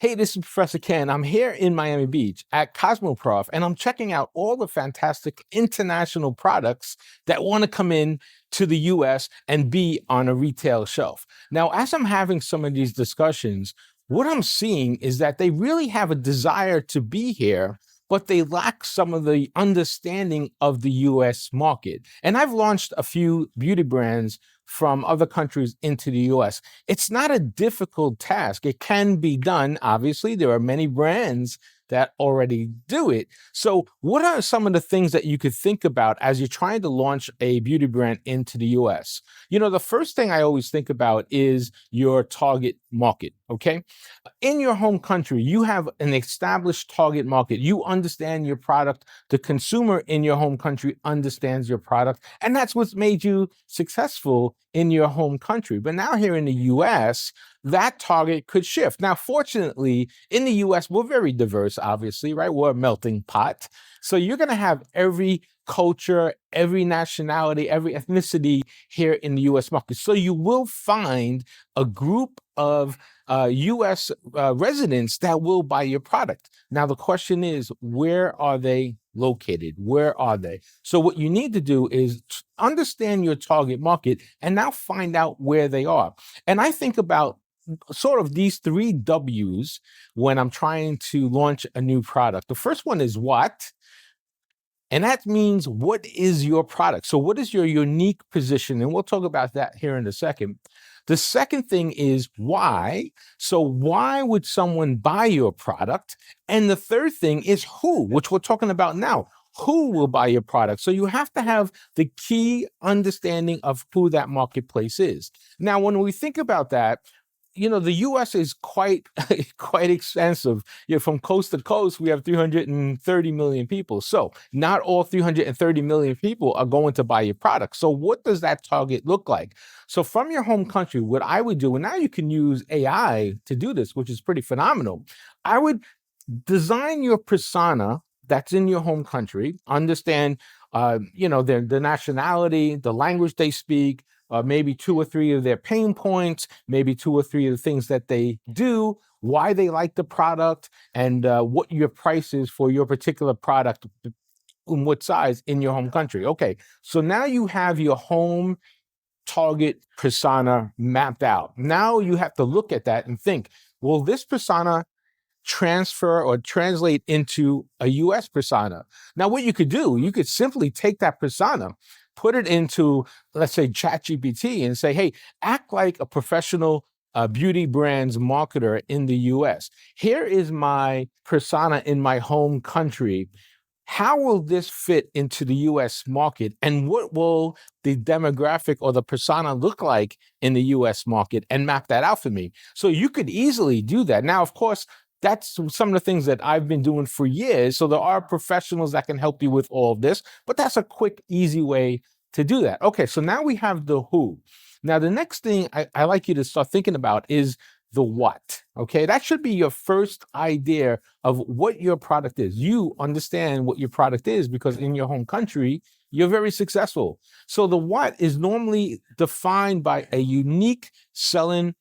Hey, this is Professor Ken. I'm here in Miami Beach at CosmoProf, and I'm checking out all the fantastic international products that want to come in to the US and be on a retail shelf. Now, as I'm having some of these discussions, what I'm seeing is that they really have a desire to be here, but they lack some of the understanding of the US market. And I've launched a few beauty brands from other countries into the US. It's not a difficult task. It can be done. Obviously, there are many brands that already do it. So, what are some of the things that you could think about as you're trying to launch a beauty brand into the US? You know, the first thing I always think about is your target market, okay? In your home country, you have an established target market. You understand your product. The consumer in your home country understands your product. And that's what's made you successful in your home country. But now here in the US, that target could shift. Now, fortunately, in the US, we're very diverse, obviously, right? We're a melting pot. So you're going to have every culture, every nationality, every ethnicity here in the US market. So you will find a group of US residents that will buy your product. Now, the question is, where are they located? Where are they? So what you need to do is understand your target market and now find out where they are. And I think about sort of these three W's when I'm trying to launch a new product. The first one is what? And that means, what is your product? So what is your unique position? And we'll talk about that here in a second. The second thing is why. So why would someone buy your product? And the third thing is who, which we're talking about now. Who will buy your product? So you have to have the key understanding of who that marketplace is. Now, when we think about that, you know, the US is quite extensive. You know, from coast to coast, we have 330 million people. So not all 330 million people are going to buy your product. So what does that target look like? So from your home country, what I would do, and now you can use AI to do this, which is pretty phenomenal. I would design your persona that's in your home country, understand, the nationality, the language they speak, maybe 2 or 3 of their pain points, maybe 2 or 3 of the things that they do, why they like the product, and what your price is for your particular product, in what size in your home country. Okay, so now you have your home target persona mapped out. Now you have to look at that and think, will this persona transfer or translate into a US persona? Now, what you could do, you could simply take that persona, put it into, let's say, ChatGPT and say, hey, act like a professional beauty brands marketer in the US. Here is my persona in my home country. How will this fit into the US market? And what will the demographic or the persona look like in the US market? And map that out for me. So you could easily do that. Now, of course, that's some of the things that I've been doing for years. So there are professionals that can help you with all of this, but that's a quick, easy way to do that. Okay, so now we have the who. Now, the next thing I like you to start thinking about is the what. Okay, that should be your first idea of what your product is. You understand what your product is because in your home country, you're very successful. So the what is normally defined by a unique selling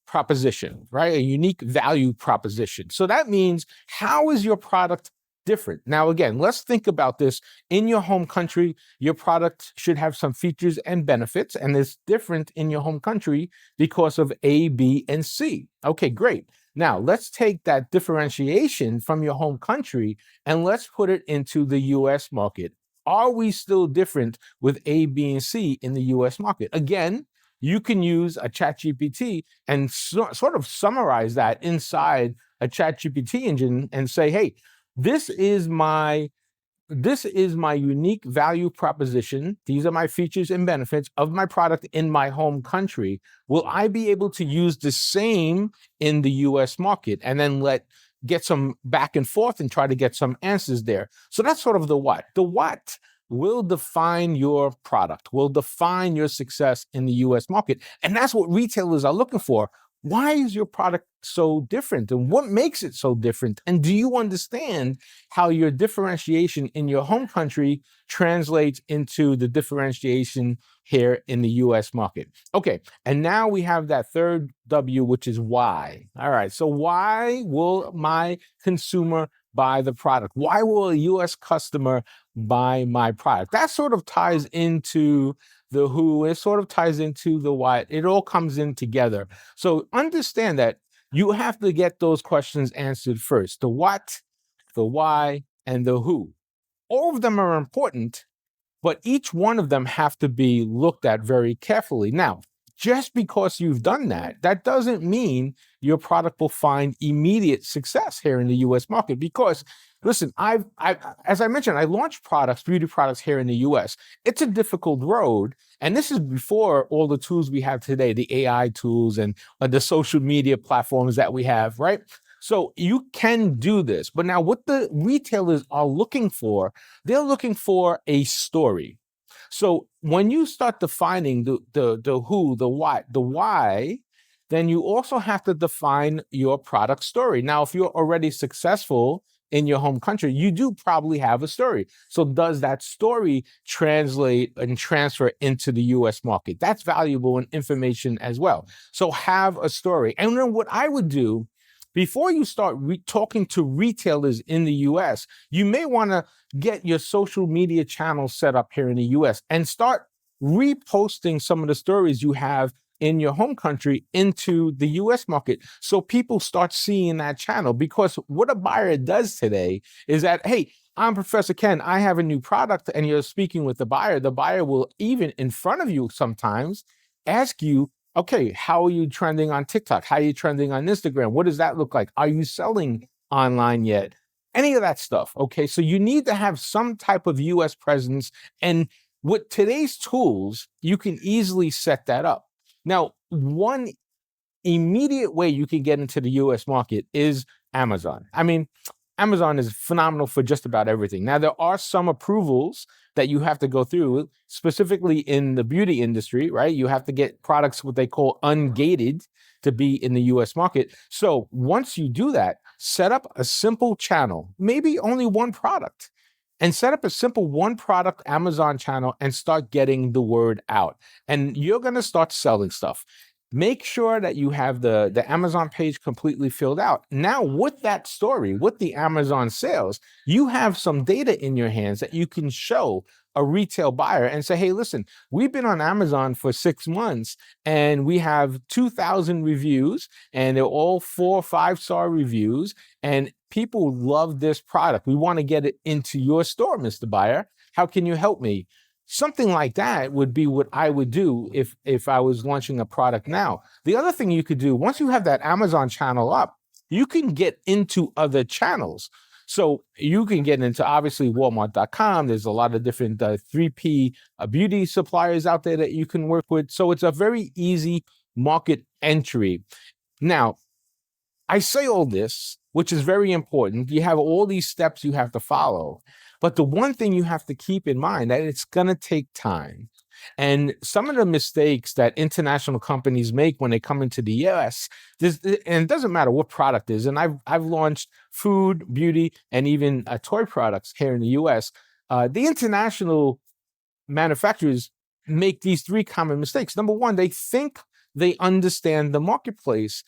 proposition, right? A unique value proposition. So that means, how is your product different? Now, again, let's think about this. In your home country, your product should have some features and benefits, and it's different in your home country because of A, B, and C. Okay, great. Now, let's take that differentiation from your home country and let's put it into the US market. Are we still different with A, B, and C in the US market? Again, you can use a ChatGPT and sort of summarize that inside a ChatGPT engine and say, hey, this is my unique value proposition. These are my features and benefits of my product in my home country. Will I be able to use the same in the US market? And then get some back and forth and try to get some answers there. So that's sort of the what. The what will define your product, will define your success in the US market. And that's what retailers are looking for. Why is your product so different and what makes it so different? And do you understand how your differentiation in your home country translates into the differentiation here in the US market? Okay, and now we have that third W, which is why. All right, so why will my consumer buy the product? Why will a US customer buy my product? That sort of ties into the who, it sort of ties into the why. It all comes in together. So understand that you have to get those questions answered first. The what, the why, and the who. All of them are important, but each one of them have to be looked at very carefully. Now, just because you've done that, that doesn't mean your product will find immediate success here in the US market. Because listen, as I mentioned, I launched products, beauty products here in the US. It's a difficult road. And this is before all the tools we have today, the AI tools and the social media platforms that we have, right? So you can do this. But now what the retailers are looking for, they're looking for a story. So when you start defining the who, the what, the why, then you also have to define your product story. Now, if you're already successful in your home country, you do probably have a story. So does that story translate and transfer into the US market? That's valuable information as well. So have a story. And then what I would do before you start talking to retailers in the US, you may want to get your social media channels set up here in the US and start reposting some of the stories you have in your home country into the US market so people start seeing that channel. Because what a buyer does today is that, hey, I'm Professor Ken, I have a new product, and you're speaking with the buyer. The buyer will, even in front of you sometimes, ask you, okay, how are you trending on TikTok? How are you trending on Instagram? What does that look like? Are you selling online yet? Any of that stuff, okay? So you need to have some type of US presence. And with today's tools, you can easily set that up. Now, one immediate way you can get into the US market is Amazon. I mean, Amazon is phenomenal for just about everything. Now, there are some approvals that you have to go through, specifically in the beauty industry, right? You have to get products, what they call ungated, to be in the US market. So once you do that, set up a simple channel, maybe only one product, and set up a simple one product Amazon channel and start getting the word out. And you're going to start selling stuff. Make sure that you have the Amazon page completely filled out. Now, with that story, with the Amazon sales, you have some data in your hands that you can show a retail buyer and say, hey, listen, we've been on Amazon for 6 months and we have 2,000 reviews and they're all 4 or 5-star reviews and people love this product. We want to get it into your store, Mr. Buyer. How can you help me? Something like that would be what I would do if I was launching a product now. The other thing you could do, once you have that Amazon channel up, you can get into other channels. So you can get into, obviously, Walmart.com. There's a lot of different 3P beauty suppliers out there that you can work with. So it's a very easy market entry. Now, I say all this, which is very important. You have all these steps you have to follow. But the one thing you have to keep in mind that it's going to take time. And some of the mistakes that international companies make when they come into the US, and it doesn't matter what product it is, and I've launched food, beauty, and even toy products here in the US. The international manufacturers make these 3 common mistakes. Number one, they think they understand the marketplace.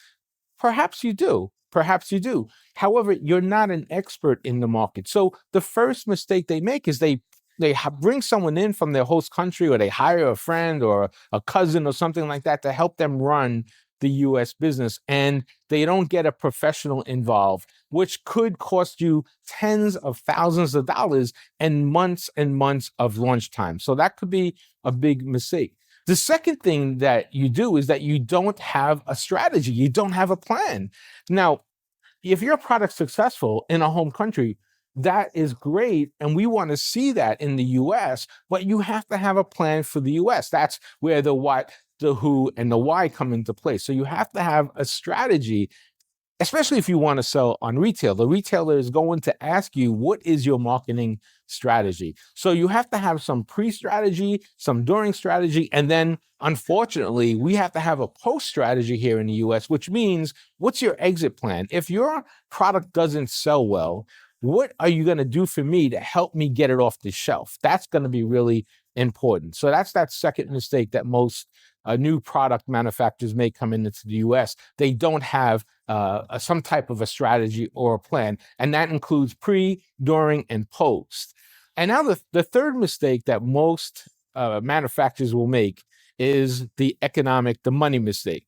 Perhaps you do. Perhaps you do. However, you're not an expert in the market. So the first mistake they make is they bring someone in from their host country, or they hire a friend or a cousin or something like that to help them run the US business, and they don't get a professional involved, which could cost you tens of thousands of dollars and months of launch time. So that could be a big mistake. The second thing that you do is that you don't have a strategy. You don't have a plan. Now, if your product's successful in a home country, that is great. And we want to see that in the US, but you have to have a plan for the US. That's where the what, the who, and the why come into play. So you have to have a strategy especially if you want to sell on retail. The retailer is going to ask you, what is your marketing strategy? So you have to have some pre-strategy, some during strategy, and then unfortunately, we have to have a post strategy here in the US, which means what's your exit plan? If your product doesn't sell well, what are you going to do for me to help me get it off the shelf? That's going to be really important. So that's that second mistake that most new product manufacturers may come into the US. They don't have some type of a strategy or a plan, and that includes pre, during, and post. And now the third mistake that most manufacturers will make is the money mistake.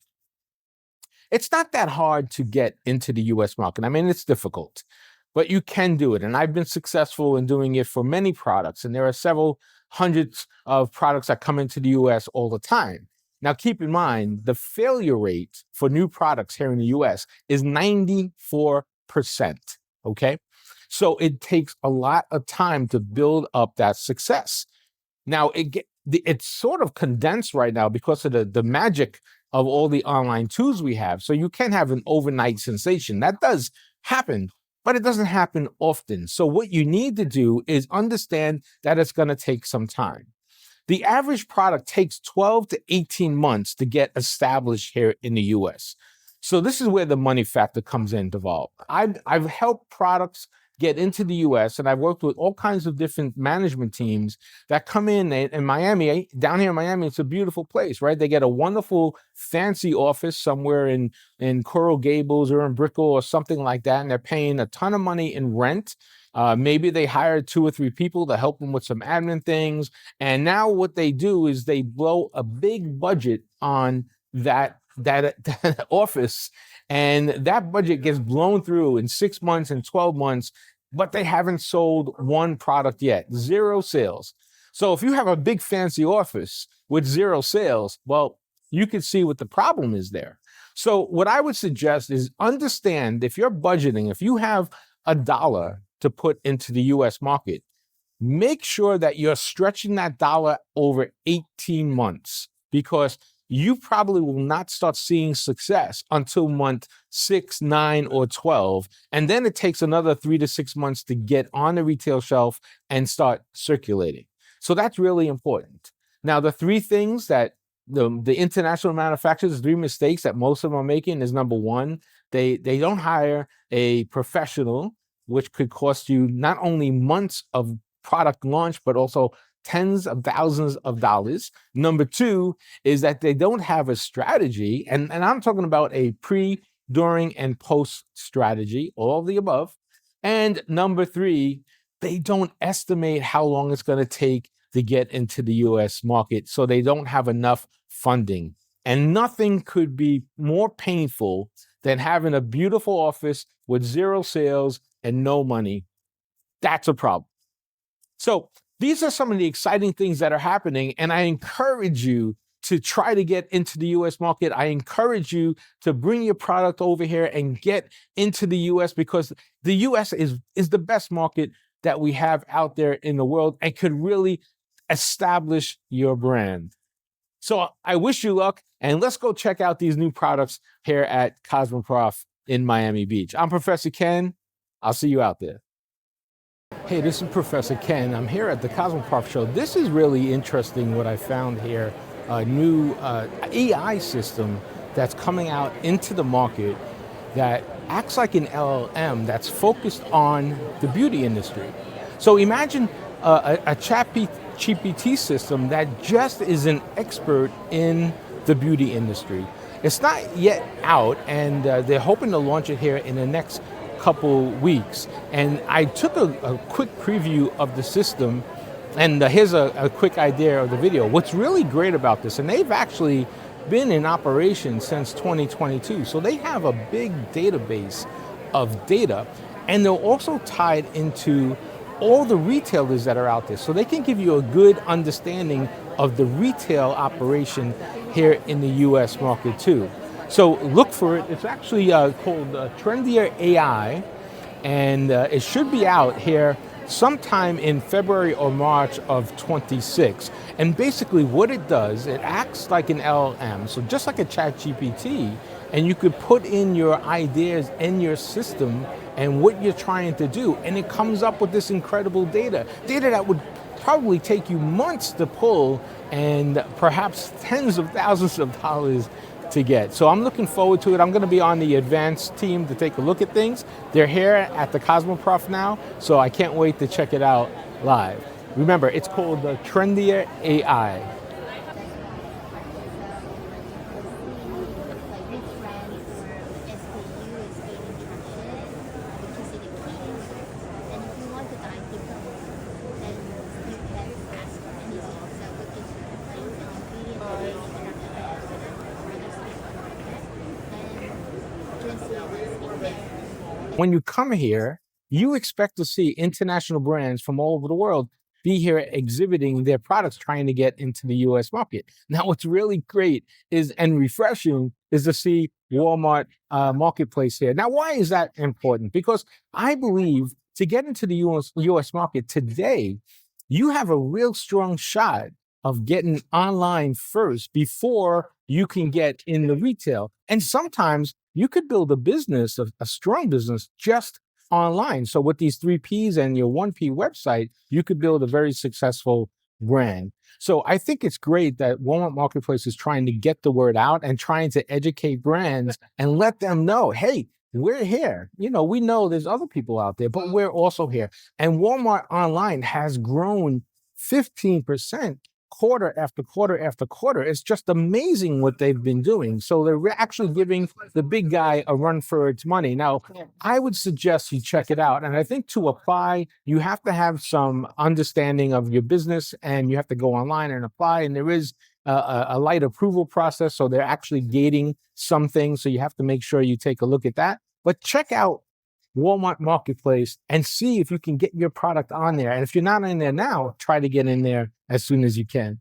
It's not that hard to get into the US market. I mean, it's difficult, but you can do it. And I've been successful in doing it for many products. And there are several hundreds of products that come into the US all the time. Now, keep in mind, the failure rate for new products here in the US is 94%. Okay. So it takes a lot of time to build up that success. Now, it's sort of condensed right now because of the magic of all the online tools we have. So you can have an overnight sensation. That does happen, but it doesn't happen often. So what you need to do is understand that it's going to take some time. The average product takes 12 to 18 months to get established here in the US. So this is where the money factor comes into involved. I've helped products get into the US, and I've worked with all kinds of different management teams that come in Miami. Down here in Miami, it's a beautiful place, right? They get a wonderful fancy office somewhere in Coral Gables or in Brickell or something like that, and they're paying a ton of money in rent. Maybe they hire 2 or 3 people to help them with some admin things. And now what they do is they blow a big budget on that office, and that budget gets blown through in 6 months and 12 months, but they haven't sold one product yet, 0 sales. So if you have a big fancy office with 0 sales, well, you can see what the problem is there. So what I would suggest is understand, if you're budgeting, if you have $1 to put into the US market, make sure that you're stretching that dollar over 18 months, because you probably will not start seeing success until month 6, 9, or 12. And then it takes another 3 to 6 months to get on the retail shelf and start circulating. So that's really important. Now, the 3 things that the international manufacturers, 3 mistakes that most of them are making is, number 1, they don't hire a professional, which could cost you not only months of product launch, but also tens of thousands of dollars. Number 2 is that they don't have a strategy. And I'm talking about a pre, during, and post strategy, all of the above. And number 3, they don't estimate how long it's going to take to get into the US market. So they don't have enough funding. And nothing could be more painful than having a beautiful office with 0 sales and no money. That's a problem. So these are some of the exciting things that are happening, and I encourage you to try to get into the US market. I encourage you to bring your product over here and get into the US, because the US is the best market that we have out there in the world and could really establish your brand. So I wish you luck, and let's go check out these new products here at CosmoProf in Miami Beach. I'm Professor Ken. I'll see you out there. Hey, this is Professor Ken. I'm here at the CosmoProf show. This is really interesting what I found here, a new AI system that's coming out into the market that acts like an LLM that's focused on the beauty industry. So imagine a ChatGPT system that just is an expert in the beauty industry. It's not yet out, and they're hoping to launch it here in the next couple weeks. And I took a quick preview of the system, and here's a quick idea of the video. What's really great about this, and they've actually been in operation since 2022, so they have a big database of data, and they're also tied into all the retailers that are out there, so they can give you a good understanding of the retail operation here in the US market too. So look for it. It's actually called Trendier AI, and it should be out here sometime in February or March of 26. And basically what it does, it acts like an LLM. So just like a chat GPT, and you could put in your ideas in your system and what you're trying to do. And it comes up with this incredible data that would probably take you months to pull and perhaps tens of thousands of dollars to get. So I'm looking forward to it. I'm going to be on the advanced team to take a look at things. They're here at the CosmoProf now, so I can't wait to check it out live. Remember, it's called the Trendier AI. When you come here, you expect to see international brands from all over the world be here exhibiting their products, trying to get into the US market. Now, what's really great is and refreshing is to see Walmart marketplace here. Now, why is that important? Because I believe to get into the US market today, you have a real strong shot of getting online first before you can get in the retail. And sometimes you could build a business, a strong business, just online. So with these 3Ps and your 1P website, you could build a very successful brand. So I think it's great that Walmart Marketplace is trying to get the word out and trying to educate brands and let them know, hey, we're here. You know, we know there's other people out there, but we're also here. And Walmart online has grown 15% quarter after quarter after quarter. It's just amazing what they've been doing. So they're actually giving the big guy a run for its money. Now, I would suggest you check it out. And I think to apply, you have to have some understanding of your business and you have to go online and apply. And there is a light approval process. So they're actually gating some things. So you have to make sure you take a look at that. But check out Walmart Marketplace and see if you can get your product on there. And if you're not in there now, try to get in there as soon as you can.